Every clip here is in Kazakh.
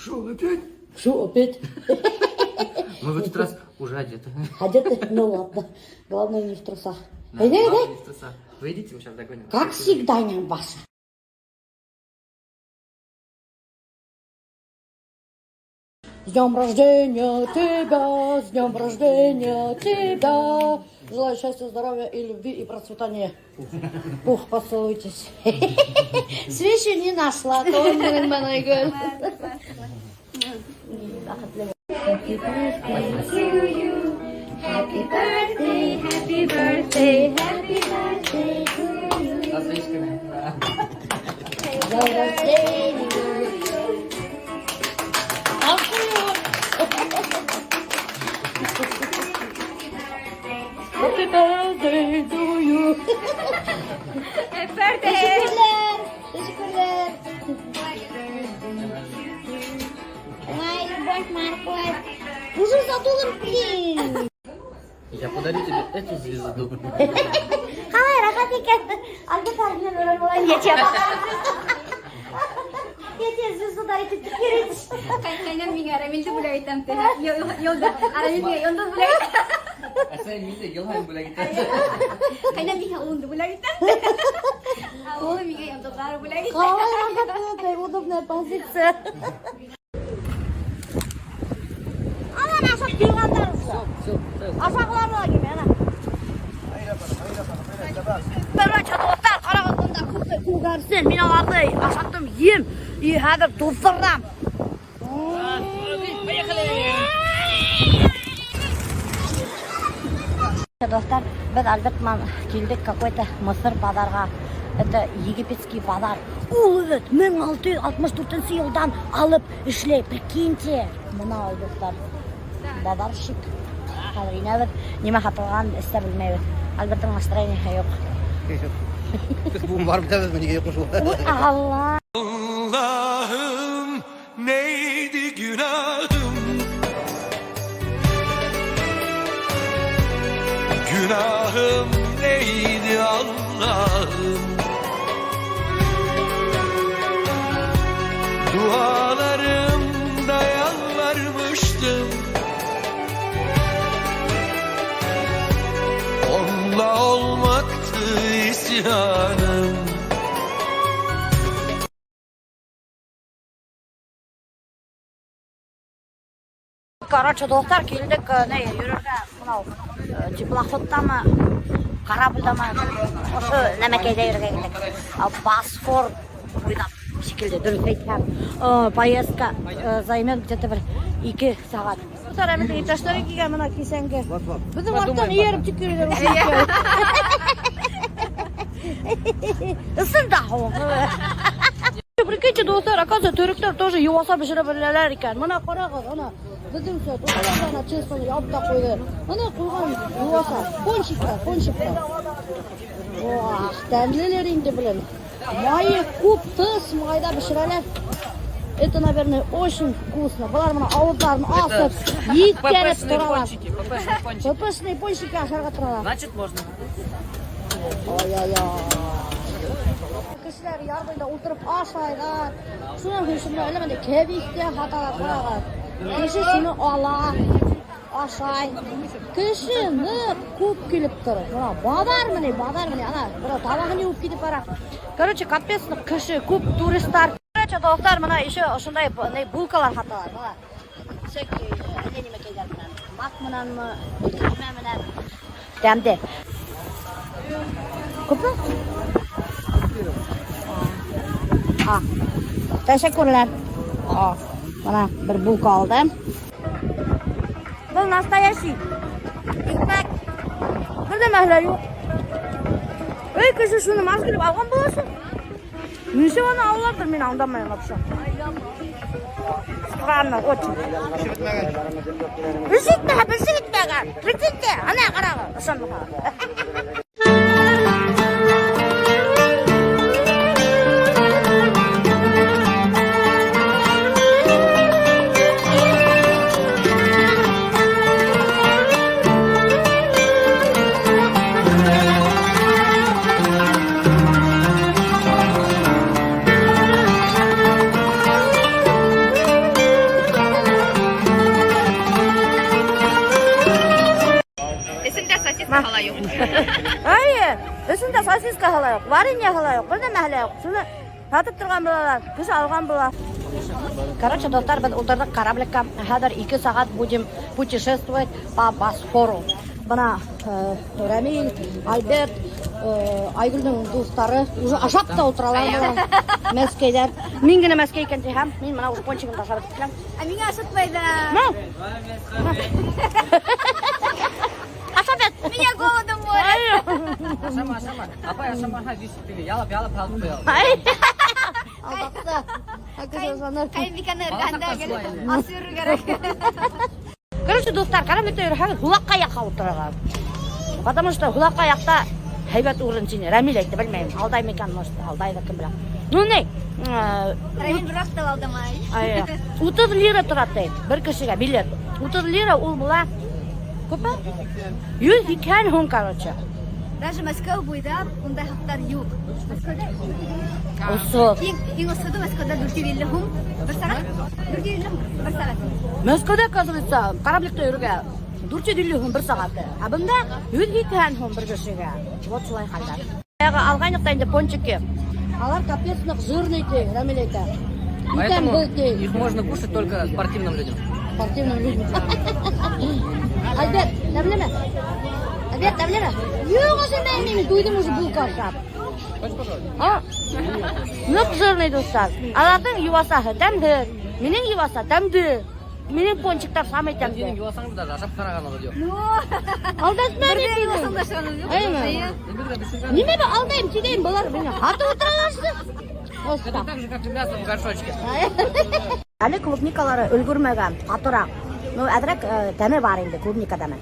Шо, опять? Что опять? Мы в этот раз уже одеты. Одеты? Ну ладно. Главное не в трусах. Да, Иди, главное, иди. не в трусах. Вы идите, мы сейчас догоним. Как всегда, нямбаша. С днем рождения тебя, с днем рождения тебя. Желаю счастья, здоровья и любви и процветания. Ух, поцелуйтесь. Свечи не нашла, то он мене гөл. Happy birthday to you. Happy birthday, happy birthday, happy birthday to you. Со свечками. С днем рождения. Happy birthday to you. Happy birthday. Teşekkürler. Teşekkürler. Ой, любовь, морковь. Уже задулым, блин. Я подарю тебе эту звезду. Қалай, рахат екен. Албет алдымен өлер болайын. Я тебе звезду дарить керемет. Кайнам миңа Арамилді бүләк айтам те. Йолда Арамилге йолда бүләк айтам. А sen миңе ел хайын бүләк итәсең. Кайнам миңа улымды бүләк айтам. Улым миңа йолдалары бүләк айтам. Қалай, рахат, удобная позиция. Aman aşağı divanlar usta. Aşağılarına da gibi ana. Böyle çatotlar karagızında kugarsın. Min alardı aşattım yiyeyim. İyi hazır tuzlarım. Dostlar, biz albatman keldik какой-то Mısır pazarga. Это египетский базар. Ул evet 1664 yıldan alıp işley. Прикиньте. Мына ol dostlar. Базар шик. Қазір инәбет неме хатылған істе білмейбіз. Албеттің настроение yok. Biz bugün var bitemez mi? Niye koşu? Allah. Allah'ım neydi günahım? Günahım neydi Allah'ım? Dualarımda yalvarmıştım. Onunla olmaktı isyanım. Короче, достар келдік не жүрерге мынау теплоходтамы, корабльдамы, осы нәмекейде жүрге келдік. Босфор буйлап секілді, дұрыс айтқан. Поездка займет где-то бір 2 сағат. Достар, әмінде иташтары киген мына кисәңге. Біздің аттан еріп түккерелер ысында оғы. Прикиньте, достар, оказывается, түріктер тоже юаса пішіріп білелер екен. Мына қарағыз, ана біздің сөз, отырғана честоны ябып та қойды. Ана қойған юаса, кончиктар. Оах, тәмлелер енді білін. Майы көп тыс майда пішірелер. Это, наверное, очень вкусно. Бұлар мына ауыздарын асып, еттеніп тұралар. ППшные пончики ашарға тұралар. Значит, можно. Ой-ой-ой. Kişiler yargıyla oturup aşağıda şunun hışımda öyle kebikte hatalar koyar. Kişi şunu alar aşağı. Kişini kup kilip durur. Badar mı ne? Ana burada tabağını yiyip gidip var. Короче, капец kişi kup turistler. Короче, dostlar bana işi şunday ne bulkalar hatalar. Bana всякие нeme keder bilen. Mak mınan mı? Kime mınan? Demde. Kup mu? Teşekkürler. Bana bir bulka aldım. Bu nastoящий. Ekmek. Burada mahlar yok. Ey kızı şunu maskülüp algan bulasın. Neyse bana avlardır beni anlamayın akşam. Странно, очень. Bizi gitme. Bizi ana karağı. халайық. Үстінде сосиска халайық, варенье халайық, бірдеме халайық. Шуны сатып тұрған болалар, кіші алған болалар. Короче, достар, біз отырдық корабликка. Қазір 2 сағат будем путешествовать по Босфору. Бына Рамиль, Альберт, Айгүлдің достары уже ашапта отыралар. Мәскейдер. Мен генә Мәскей екен дейхам. Мен мына уже пончигімді ашап өткем. Миңа ашытпайды. Ашап ет. Меня голодом морит. Ашама. Апай, ашама, десіп ялап қалып қоял. Алдақсы. Кайбиканы ырғанда асыру керек. Короче, достар, корабликте жүрген хулаққа яққа отырған. Потому что хулаққа яқта хайбат урын сине. Рамиль айтты, білмеймін. Алдай мекен, может, алдайды кім білем. Ну не? Рамиль бір ақтал алдамай. 30 лира тұрады, бір кішіге билет. 30 лира ол бұла. Көпі? 102 хом, короче. Даже Москва бойда ондай хақтар жоқ. Осы. Ең осыды Москвада 450 хом, бір сағат. 450 хом, бір сағат. Москвада, оказывается, корабликте жүрген 450 хом, бір сағаты. А бұнда 102 хом бір кішіге. Вот солай қалдар. Алғайнықтайын деп пончикке. Алар капецнық жирнейді, Рамилейді. Поэтому их можно кушать только спортивным людям. Спортивным людям. Альберт, дәмлеме? Альберт, дәмлеме? Yok, o sen benim duydum уже bulka aşağı. Çok жирный dostlar. Алардың ювасасы дәмді, менің юваса дәмді. Менің пончиктар самый дәмді. Сенің ювасаңды даже ашап қараған ол жоқ. Алдасына Бірде ювасында шығаныз жоқ. Неме бі алдайым, тидейім болар. Аты отыраларсы. Это так же, как и мясо в горшочке. Әлі клубникалары үлгірмеген, қатырақ. Ну, әдірек дәмі бар енді, клубника дәмі.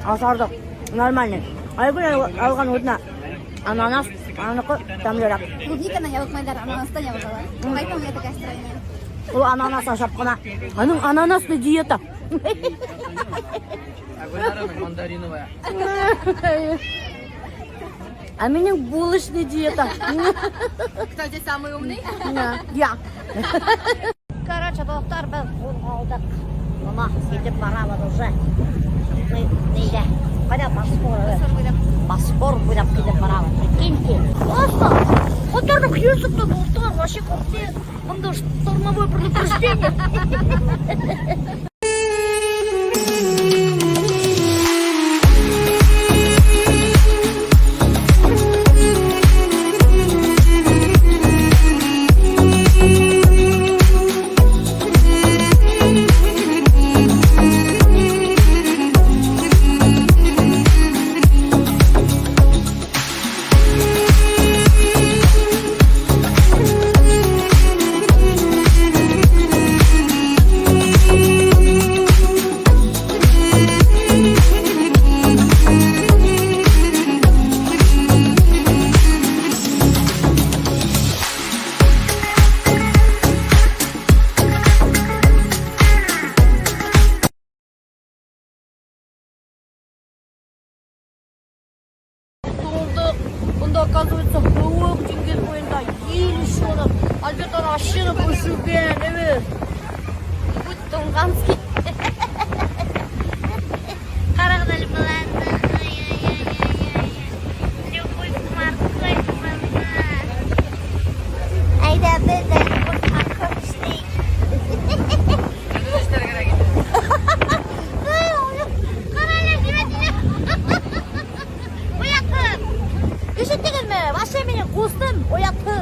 Асардық, нормальный. Айгүл алған одына ананас, анықы дәмлерек. Клубниканы ябықмайдар, ананастан ябықалар. Поэтому я такая странная. Ол ананас ашап қана. Аның ананасты диета. Агульнарының мандариновая. А менің булочный диета. Кто здесь самый умный? Я. Короче, достар, біз қозғалдық. Мама, кетіп барамыз уже. Нейде? Қайда Босфор? Босфор бұйдап кетіп барамыз. Прикиньте. Просто, отырдық есікті достар, вообще көпте. Мұнда штормовой предупреждение. Бunda оказывается хылып теңген бойында ел шонып, Альберттан ашырып өшірген, evet. Будь Тонганский. Қарағын әлі бұланды. Любой морской бұланды. Айда бізді құтқар көпштей. Вообще меня вкусным, оятты.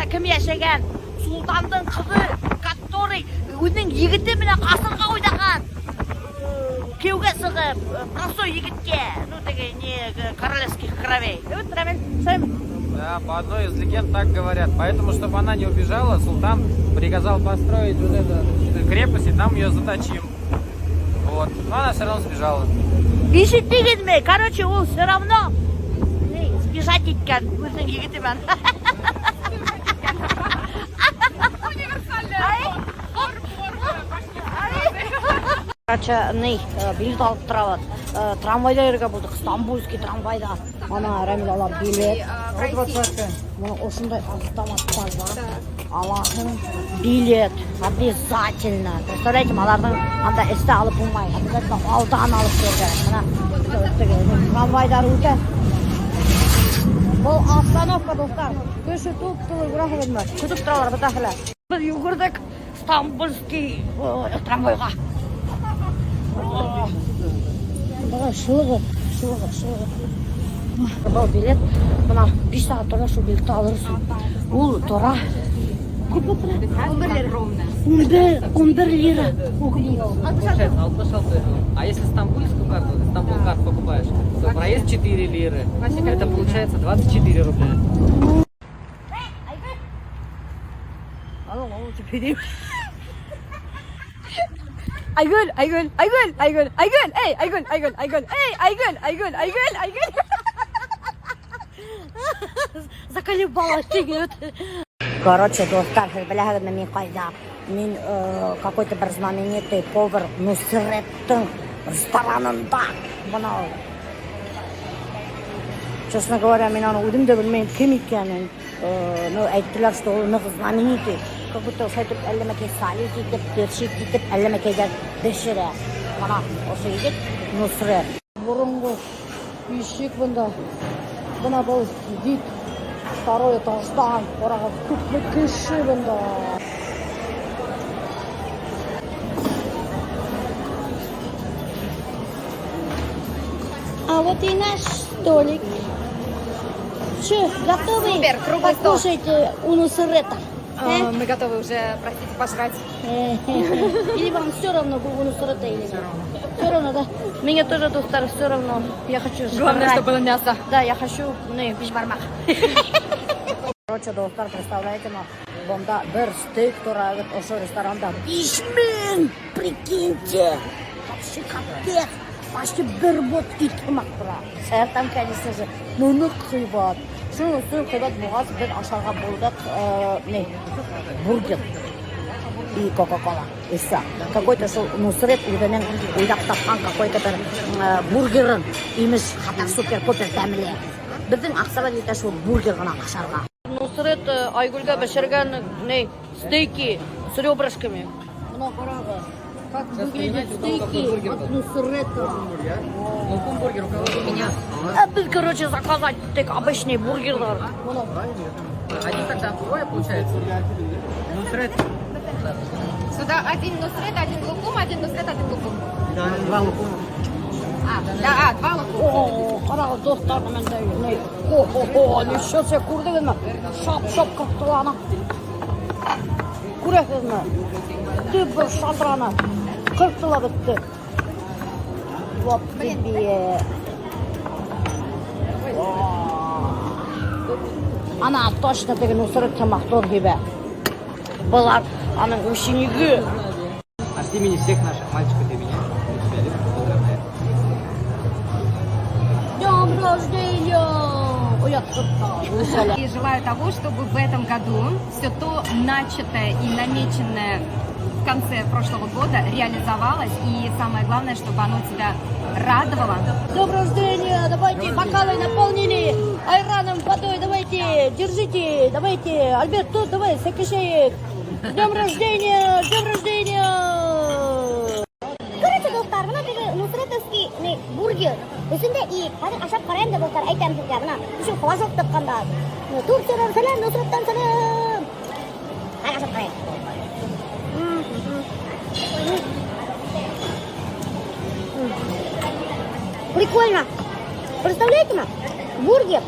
Кім яшеген? Султандың қызы, который өзінің егіті білен қасырға ойдаған. Кеуге сығып, простой егітке, ну, теге, не, королевских кровей. Вот, Рамин, Да, по одной из легенд так говорят. Поэтому, чтобы она не убежала, султан приказал построить вот эту крепость, и там ее заточим. Вот. Но она все равно сбежала. Ишиттигизме, короче, ол все равно сбежать еткен. Өзінің егітімен. Короче, билет алып тұрабыз. Трамвайда ерге болдық, Стамбульский трамвайда. Ана Рамил алар билет. Осындай автоматтар бар. Алатын билет обязательно. Представляете, алардың анда істі алып болмай. Обязательно алдан алып берді. Трамвайдар өте. Бұл остановка, достар. Көші туп-тулы бұрақ едім. Күтіп тұралар бұтақылы. Біз югірдік Стамбульский трамвайға. Бұға шылығы. Бұл билет, бұна 5 сағат тұра шу билетті алырсың. Ол тұра. 11 лира. Получается 66. А если стамбульскую карту, Стамбул карту покупаешь, то проезд 4 лиры. Это получается 24 рубля. Aygül. Заколебала тегет. Короче, достар, біләгіні мен қайда. Мен какой-то бір знаменитый повар Нусреттің ресторанында. Бұна, честно говоря, мен аны өдім де білмеймін кем екенін. Әйттілер, что ол нық знаменитый. Как будто сөйтіп әлемеке салют етіп, першик етіп, әлемекеден бешірі. Бұна, осы едет Нусрет. Бұрынғы үйшек бұнда. Бұна бұл вид. Второй этаждан, ораға күпті кіші бұнда. А вот и наш столик. Че, готовы? Супер, круглый стол. Покушайте у Нусрета. Мы готовы уже, простите, пожрать. Или вам все равно, у Нусрета или нет? Все равно, да? Мне тоже, достар, все равно. Я хочу жрать. Главное, чтобы было мясо. Да, я хочу, бишбармак. Короче, достар, представляете, бомда бір стейк тұрағыт осы ресторанда 5000, прикиньте. Вообще капец. Почти бір бот ит қымақ бұра. Сәртан, конечно же, мұны қибат. Шын үстін қибат бұғаз бір ашарға болдық бургер и кока-кола. И все. Какой-то шел Нусрет үйденен ойдақ тапқан какой-то бір бургерін имеш хата супер-пупер дәміле. Біздің ақсаба дейті шол бургер ғана ашарға. Нусрет Айгүлге бешерген стейки с ребрышками. Мына қарағы. Как выглядят стейки от Нусрета. Ну, бургер у кого у меня. Біз, короче, заказать так обычный бургер. Один тогда двое получается. Нусрет. Сюда один Нусрет, один лукум, один Нусрет, один лукум. Да, 2 лукума. Два лукума. О, қарағы достар мен дәйін. О, неше се көрдіңіз ме? Шап қақты ана. Көресіз ме? Түп бір шатыраны. 40 жылы бітті. Вот тебе. Ана точно деген Нусрет тамақтор gibi. Бұлар аның ученики. От имени всех наших мальчиков и меня. Тебя любят, поздравляю. Днем рождения! И желаю того, чтобы в этом году все то начатое и намеченное в конце прошлого года реализовалось. И самое главное, чтобы оно тебя радовало. Днем рождения! Давайте бокалы наполнили айраном, водой. Давайте, держите. Давайте, Альберт, тут давай, сакишеек. Днем рождения! Днем рождения! Короче, достар, мына теге Нусретовский бургер. Үстінде ит. Қазір ашап қарайын да достар, айтамын сізге. Мына үшін флажок тапқанда. Турциядан сәлем, Нусреттан сәлем. Қазір ашап қарайын. Прикольно. Представляете ма? Бургер.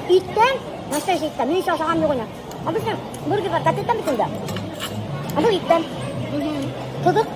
Иттен, настоящий иттен. Мен еще ашаған жоқ ойна. Обычно бургерлар котлеттен бітілді. А бұл иттен. Қызық.